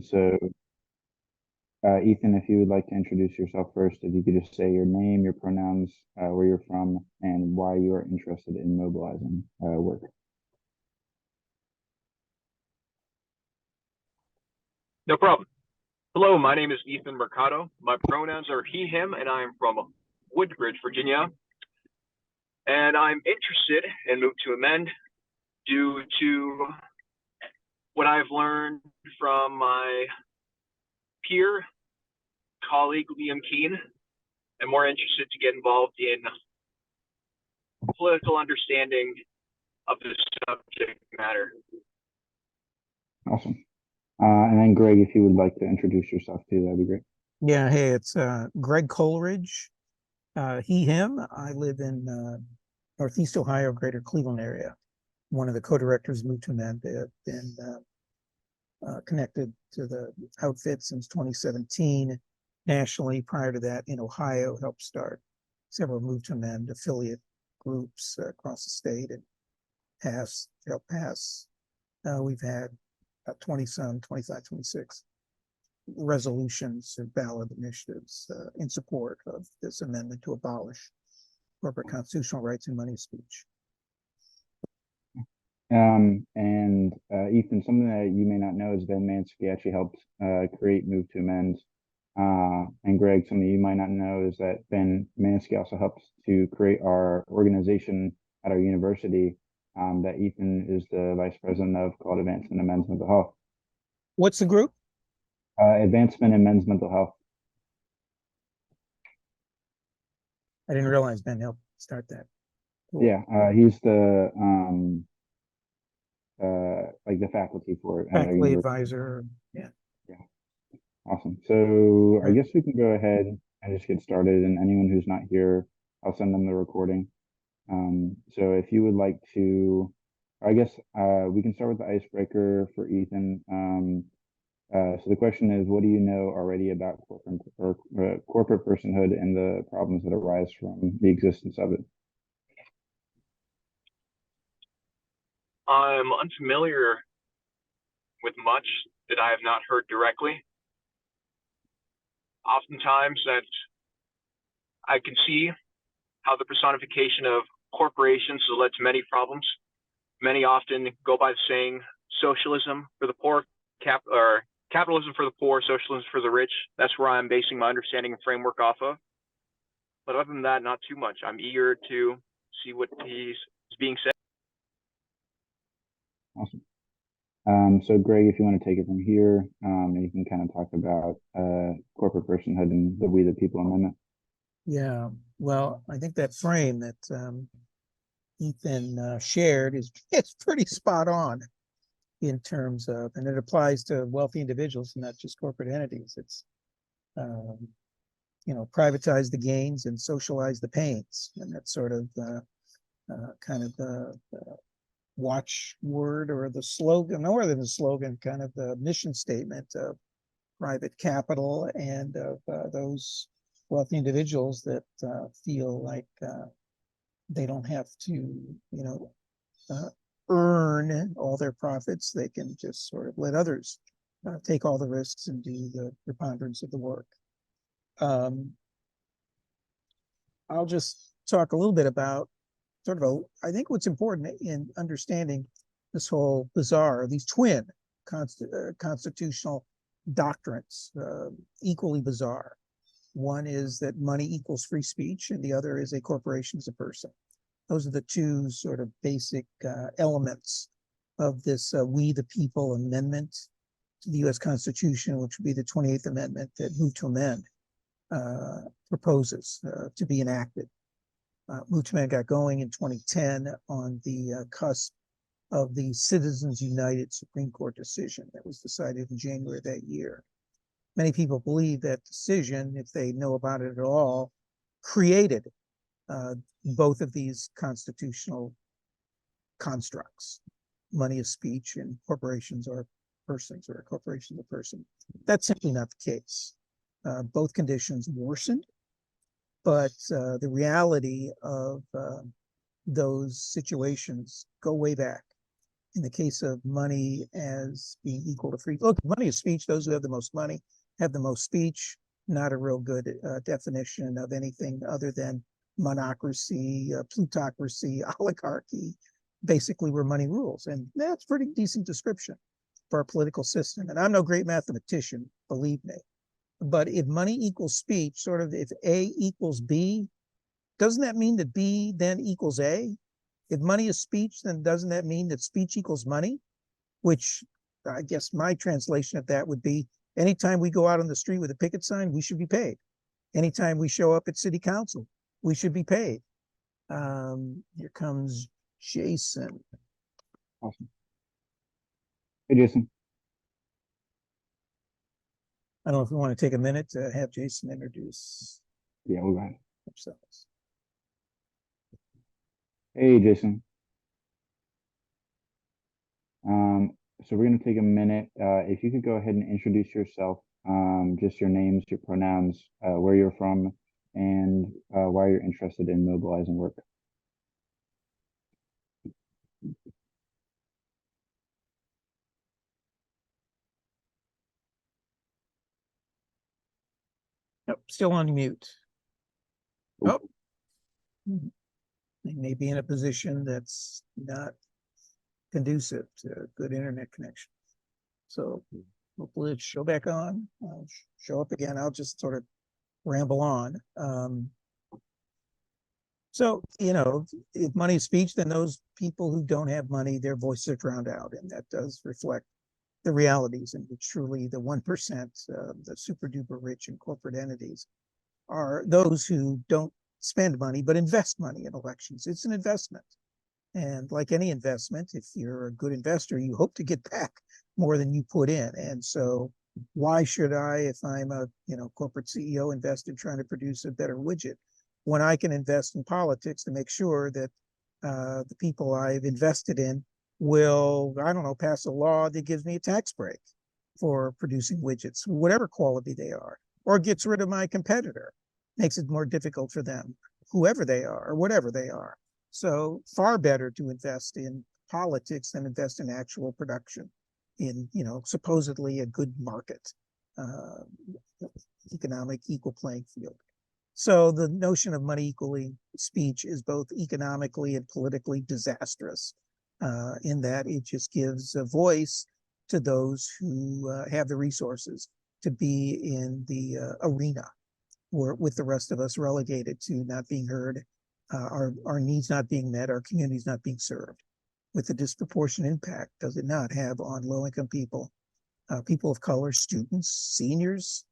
So Ethan, if you would like to introduce yourself first, if you could just say your name, your pronouns, where you're from, and why you are interested in mobilizing work. No problem. Hello, my name is Ethan Mercado. My pronouns are he, him, and I am from Woodbridge, Virginia. And I'm interested in Move to Amend due to what I've learned from my peer, colleague, Liam Keane. I'm more interested to get involved in political understanding of this subject matter. Awesome. And then Greg, if you would like to introduce yourself too, that'd be great. Yeah, hey, it's Greg Coleridge, he, him. I live in Northeast Ohio, greater Cleveland area. One of the co-directors of Move to Amend. They've been connected to the outfit since 2017. Nationally, prior to that, in Ohio, helped start several Move to Amend affiliate groups across the state and helped pass. We've had 20-some, 25, 26 resolutions and ballot initiatives in support of this amendment to abolish corporate constitutional rights and money speech. And Ethan, something that you may not know is Ben Mansky actually helped create Move to Amend. And Greg, something you might not know is that Ben Mansky also helps to create our organization at our university that Ethan is the vice president of, called Advancement in Men's Mental Health. What's the group? Advancement in Men's Mental Health. I didn't realize Ben helped start that. Cool. Yeah, he's the like the faculty for it. Faculty advisor. Yeah. Yeah. Awesome. So I guess we can go ahead and just get started. And anyone who's not here, I'll send them the recording. So if you would like to, I guess we can start with the icebreaker for Ethan. So the question is, what do you know already about corporate personhood and the problems that arise from the existence of it? I'm unfamiliar with much that I have not heard directly. Oftentimes that I can see how the personification of corporations has led to many problems. Many often go by the saying socialism for the poor, capitalism for the poor, socialism for the rich. That's where I'm basing my understanding and framework off of. But other than that, not too much. I'm eager to see what is being said. Awesome. So Greg, if you want to take it from here, you can kind of talk about corporate personhood and the We the People Amendment. Yeah, well, I think that frame that Ethan shared is pretty spot on in terms of, and it applies to wealthy individuals, not just corporate entities. It's, privatize the gains and socialize the pains. And that's sort of kind of the watchword or the slogan, more than the slogan, kind of the mission statement of private capital and of those wealthy individuals that feel like they don't have to, earn all their profits. They can just sort of let others take all the risks and do the preponderance of the work. I'll just talk a little bit about I think what's important in understanding this whole bizarre, these twin constitutional doctrines, equally bizarre. One is that money equals free speech, and the other is a corporation is a person. Those are the two sort of basic elements of this We the People Amendment to the U.S. Constitution, which would be the 28th Amendment that Move to Amend proposes to be enacted. Move to Amend got going in 2010 on the cusp of the Citizens United Supreme Court decision that was decided in January of that year. Many people believe that decision, if they know about it at all, created both of these constitutional constructs. Money is speech and corporations are persons, or a corporation is a person. That's simply not the case. Both conditions worsened, but the reality of those situations go way back. in the case of money as being equal to free. Look, money is speech. Those who have the most money have the most speech. Not a real good definition of anything other than monocracy, plutocracy, oligarchy, basically where money rules. And that's a pretty decent description for our political system. And I'm no great mathematician, believe me. But if money equals speech, sort of if A equals B, doesn't that mean that B then equals A? If money is speech, then doesn't that mean that speech equals money? Which I guess my translation of that would be anytime we go out on the street with a picket sign, we should be paid. Anytime we show up at city council, we should be paid. Here comes Jason. Awesome. Hey, Jason. I don't know if we want to take a minute to have Jason introduce Yeah, we'll go ahead. themselves. Hey, Jason. So we're going to take a minute. If you could go ahead and introduce yourself, just your names, your pronouns, where you're from, and why you're interested in mobilizing work. Nope, still on mute. Oh. They may be in a position that's not conducive to a good internet connection. So hopefully it'll show back on, show up again. I'll just sort of ramble on. So, you know, if money is speech, then those people who don't have money, their voices are drowned out. And that does reflect the realities in which truly the 1%, the super duper rich and corporate entities are those who don't spend money, but invest money in elections. It's an investment. And like any investment, if you're a good investor, you hope to get back more than you put in. And so why should I, if I'm a corporate CEO, invest in trying to produce a better widget when I can invest in politics to make sure that the people I've invested in will, I don't know, pass a law that gives me a tax break for producing widgets, whatever quality they are, or gets rid of my competitor, makes it more difficult for them, whoever they are, or whatever they are. So far better to invest in politics than invest in actual production in, supposedly a good market, economic equal playing field. So the notion of money equaling speech is both economically and politically disastrous in that it just gives a voice to those who have the resources to be in the arena, or with the rest of us relegated to not being heard, our needs not being met, our communities not being served. With the disproportionate impact does it not have on low-income people, people of color, students, seniors,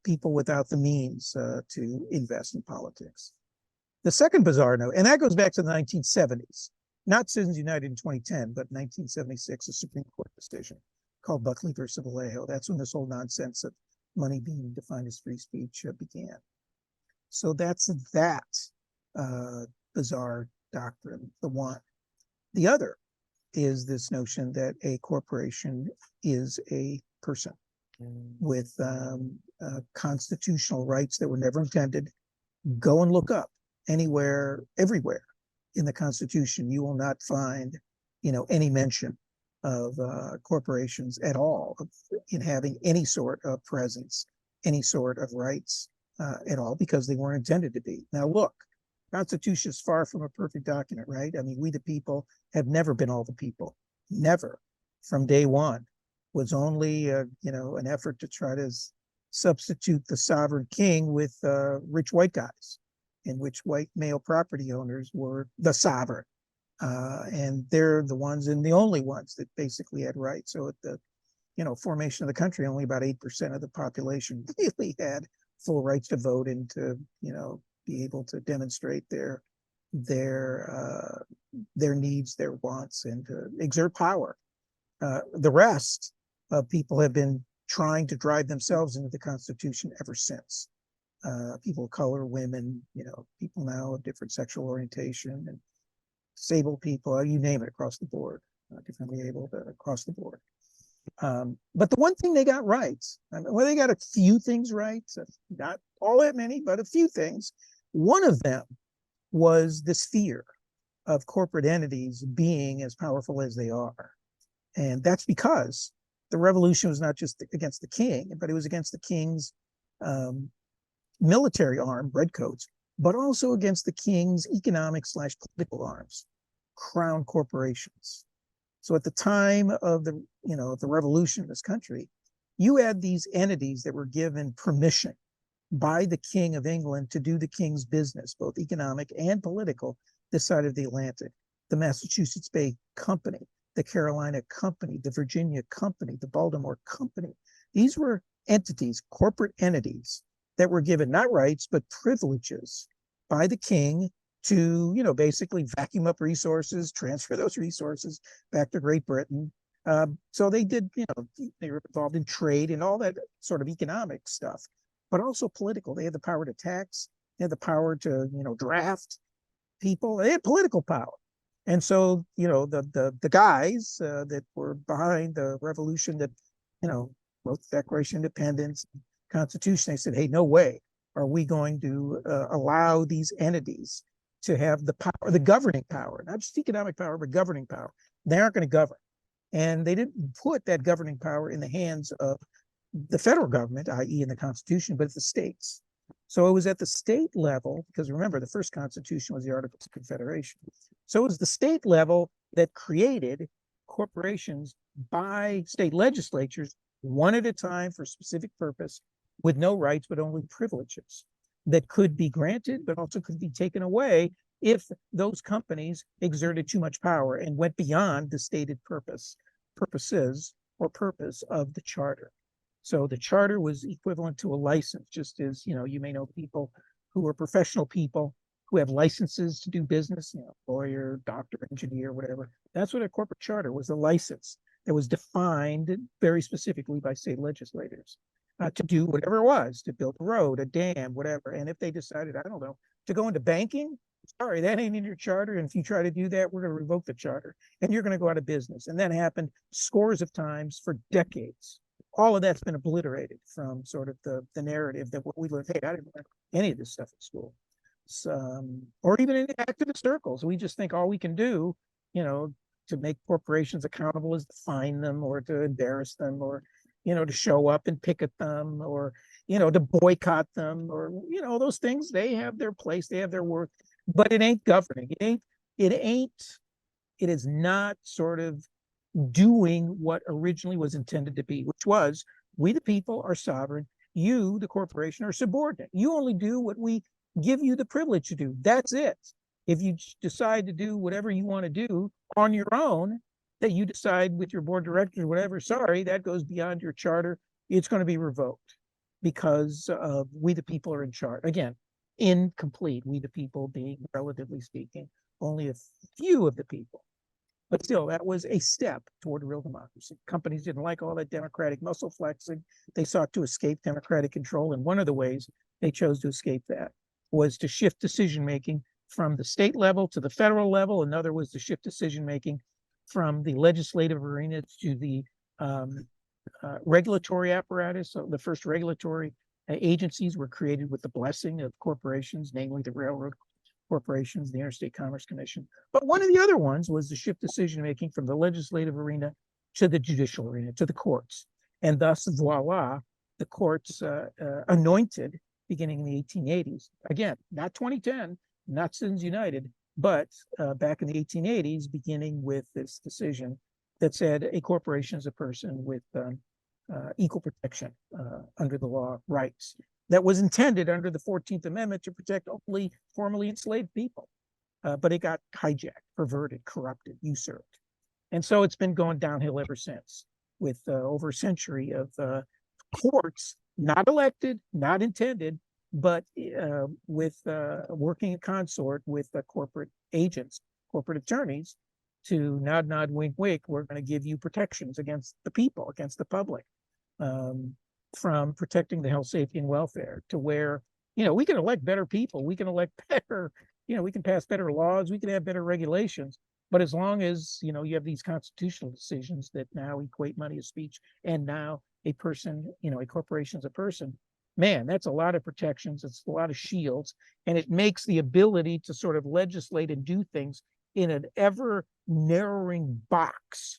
people without the means to invest in politics. The second bizarre note, and that goes back to the 1970s, not Citizens United in 2010, but 1976, a Supreme Court decision called Buckley versus Vallejo. That's when this whole nonsense of money being defined as free speech began. So that's that bizarre doctrine, the one. The other is this notion that a corporation is a person with constitutional rights that were never intended. Go and look up anywhere, everywhere in the Constitution. You will not find, any mention of corporations at all in having any sort of presence, any sort of rights at all, because they weren't intended to be. Now, look, Constitution is far from a perfect document, right? I mean, we the people have never been all the people, never, from day one. Was only an effort to try to substitute the sovereign king with rich white guys, in which white male property owners were the sovereign, and they're the ones and the only ones that basically had rights. So at the formation of the country, only about 8% of the population really had full rights to vote and to be able to demonstrate their needs, their wants, and to exert power. The rest of people have been trying to drive themselves into the Constitution ever since. People of color, women, people now of different sexual orientation, and disabled people, you name it, across the board, differently able across the board. But the one thing they got right, they got a few things right, not all that many, but a few things. One of them was this fear of corporate entities being as powerful as they are. And that's because the revolution was not just against the king, but it was against the king's military arm, redcoats, but also against the king's economic/political arms, crown corporations. So at the time of the revolution in this country, you had these entities that were given permission by the King of England to do the king's business, both economic and political, this side of the Atlantic. The Massachusetts Bay Company, the Carolina Company, the Virginia Company, the Baltimore Company. These were entities, corporate entities, that were given not rights, but privileges by the king to, basically vacuum up resources, transfer those resources back to Great Britain. So they did, they were involved in trade and all that sort of economic stuff, but also political. They had the power to tax, they had the power to, draft people, they had political power. And so, the guys that were behind the revolution that, wrote the Declaration of Independence, Constitution, they said, hey, no way are we going to allow these entities to have the power, the governing power, not just economic power, but governing power. They aren't going to govern. And they didn't put that governing power in the hands of the federal government, i.e. in the Constitution, but the states. So it was at the state level, because remember, the first Constitution was the Articles of Confederation. So it was the state level that created corporations by state legislatures, one at a time for a specific purpose, with no rights, but only privileges that could be granted, but also could be taken away if those companies exerted too much power and went beyond the stated purpose of the charter. So the charter was equivalent to a license, just as, you may know people who are professional people who have licenses to do business, lawyer, doctor, engineer, whatever. That's what a corporate charter was, a license that was defined very specifically by state legislators to do whatever it was, to build a road, a dam, whatever. And if they decided, I don't know, to go into banking, sorry, that ain't in your charter. And if you try to do that, we're going to revoke the charter and you're going to go out of business. And that happened scores of times for decades. All of that's been obliterated from sort of the narrative that what we learned. Hey, I didn't learn any of this stuff at school. So, or even in activist circles. We just think all we can do, to make corporations accountable is to fine them or to embarrass them or, to show up and picket them or, to boycott them or, those things. They have their place, they have their worth, but it ain't governing. It is not sort of doing what originally was intended to be, which was we the people are sovereign, you the corporation are subordinate. You only do what we give you the privilege to do. That's it. If you decide to do whatever you want to do on your own, that you decide with your board of directors or whatever, sorry, that goes beyond your charter, it's going to be revoked because we the people are in charge. Again, incomplete, we the people being, relatively speaking, only a few of the people. But still, that was a step toward real democracy. Companies didn't like all that democratic muscle flexing. They sought to escape democratic control. And one of the ways they chose to escape that was to shift decision-making from the state level to the federal level. Another was to shift decision-making from the legislative arena to the regulatory apparatus. So the first regulatory agencies were created with the blessing of corporations, namely the railroad corporations, the Interstate Commerce Commission. But one of the other ones was to shift decision-making from the legislative arena to the judicial arena, to the courts. And thus, voila, the courts anointed beginning in the 1880s. Again, not 2010, not Citizens United, but back in the 1880s, beginning with this decision that said a corporation is a person with equal protection under the law rights that was intended under the 14th Amendment to protect only formerly enslaved people. But it got hijacked, perverted, corrupted, usurped. And so it's been going downhill ever since with over a century of courts, not elected, not intended, but with working in consort with corporate agents, corporate attorneys to nod, nod, wink, wink, we're going to give you protections against the people, against the public. From protecting the health, safety, and welfare to where, we can elect better people, we can elect better, we can pass better laws, we can have better regulations. But as long as, you have these constitutional decisions that now equate money as speech, and now a person, a corporation is a person, man, that's a lot of protections, it's a lot of shields, and it makes the ability to sort of legislate and do things in an ever narrowing box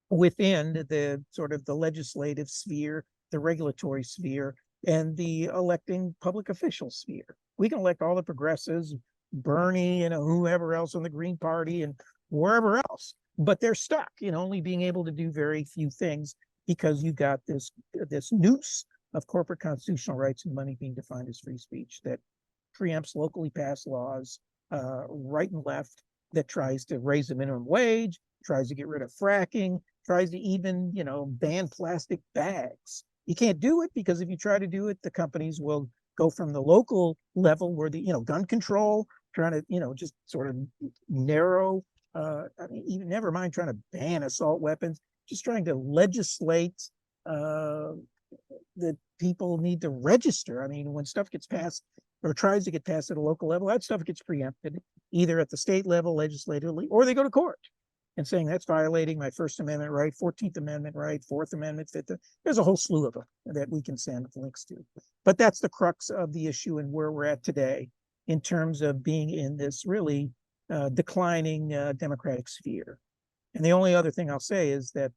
within the sort of the legislative sphere, the regulatory sphere, and the electing public official sphere. We can elect all the progressives, Bernie and whoever else on the Green Party and wherever else, but they're stuck in only being able to do very few things because you got this noose of corporate constitutional rights and money being defined as free speech that preempts locally passed laws, right and left, that tries to raise the minimum wage, tries to get rid of fracking, tries to even, ban plastic bags. You can't do it because if you try to do it, the companies will go from the local level where the, gun control, trying to, just sort of narrow, I mean, even never mind trying to ban assault weapons, just trying to legislate that people need to register. I mean, when stuff gets passed or tries to get passed at a local level, that stuff gets preempted either at the state level legislatively, or they go to court and saying that's violating my First Amendment right, 14th Amendment right, Fourth Amendment, Fifth. There's a whole slew of them that we can send links to. But that's the crux of the issue and where we're at today in terms of being in this really declining democratic sphere. And the only other thing I'll say is that,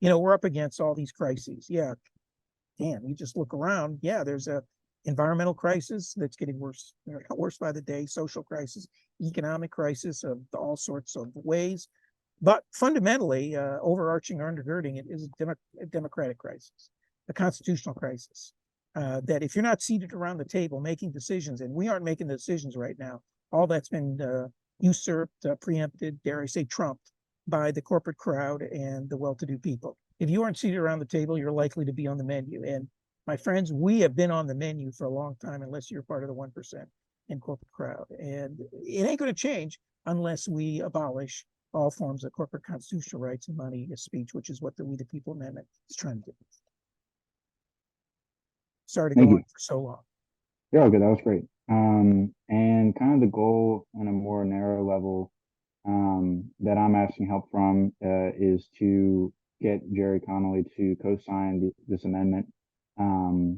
we're up against all these crises. Yeah, damn, you just look around. Yeah, there's a environmental crisis that's getting worse, worse by the day, social crisis, economic crisis of all sorts of ways. But fundamentally, overarching or undergirding it is a democratic crisis, a constitutional crisis. That if you're not seated around the table making decisions, and we aren't making the decisions right now, all that's been usurped, preempted, dare I say, trumped by the corporate crowd and the well-to-do people. If you aren't seated around the table, you're likely to be on the menu. And my friends, we have been on the menu for a long time, unless you're part of the 1% in corporate crowd. And it ain't going to change unless we abolish all forms of corporate constitutional rights and money as speech, which is what the We the People Amendment is trying to do. Sorry to go on for so long. Yeah, okay, that was great. And kind of the goal on a more narrow level that I'm asking help from is to get Jerry Connolly to co-sign this amendment,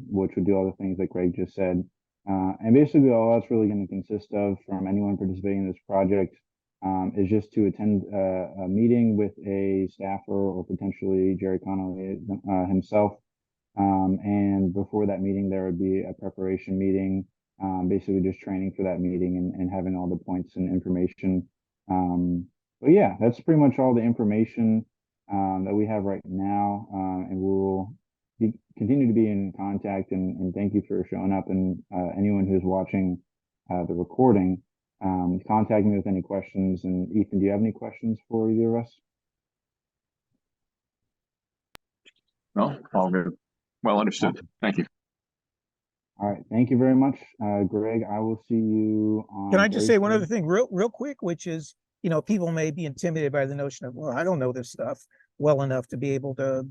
which would do all the things that Greg just said. And basically all that's really going to consist of from anyone participating in this project is just to attend a meeting with a staffer or potentially Jerry Connolly himself. And before that meeting, there would be a preparation meeting, basically just training for that meeting and having all the points and information. But yeah, that's pretty much all the information that we have right now. And we'll continue to be in contact, and thank you for showing up, and anyone who's watching the recording, contact me with any questions. And Ethan, do you have any questions for either of us? No, all good. Well understood. Awesome. Thank you. All right. Thank you very much, Greg. I will see you on Can I just say one Thursday. other thing real quick, which is, people may be intimidated by the notion of, well, I don't know this stuff well enough to be able to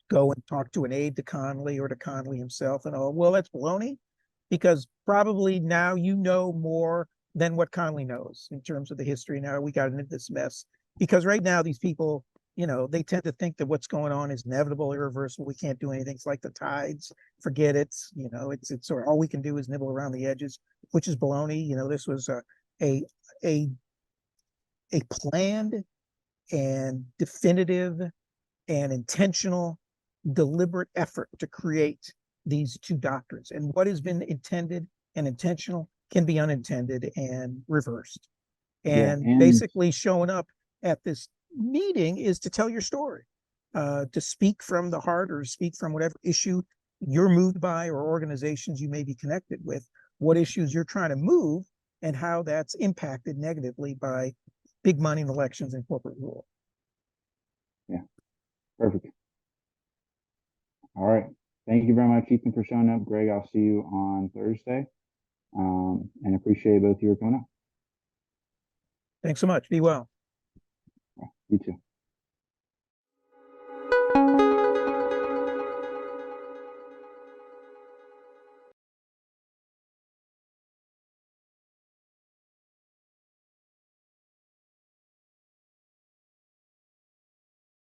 go and talk to an aide to Connolly or to Connolly himself and all. Well, that's baloney, because probably now you know more than what Connolly knows in terms of the history. Now we got into this mess because right now these people, they tend to think that what's going on is inevitable, irreversible. We can't do anything. It's like the tides. Forget it. It's sort of all we can do is nibble around the edges, which is baloney. This was a planned and definitive and intentional, deliberate effort to create these two doctrines. And what has been intended and intentional can be unintended and reversed. And basically showing up at this meeting is to tell your story, to speak from the heart or speak from whatever issue you're moved by or organizations you may be connected with, what issues you're trying to move and how that's impacted negatively by big money in elections and corporate rule. Yeah, perfect. All right. Thank you very much, Ethan, for showing up. Greg, I'll see you on Thursday. And appreciate both of you coming up. Thanks so much. Be well. You too.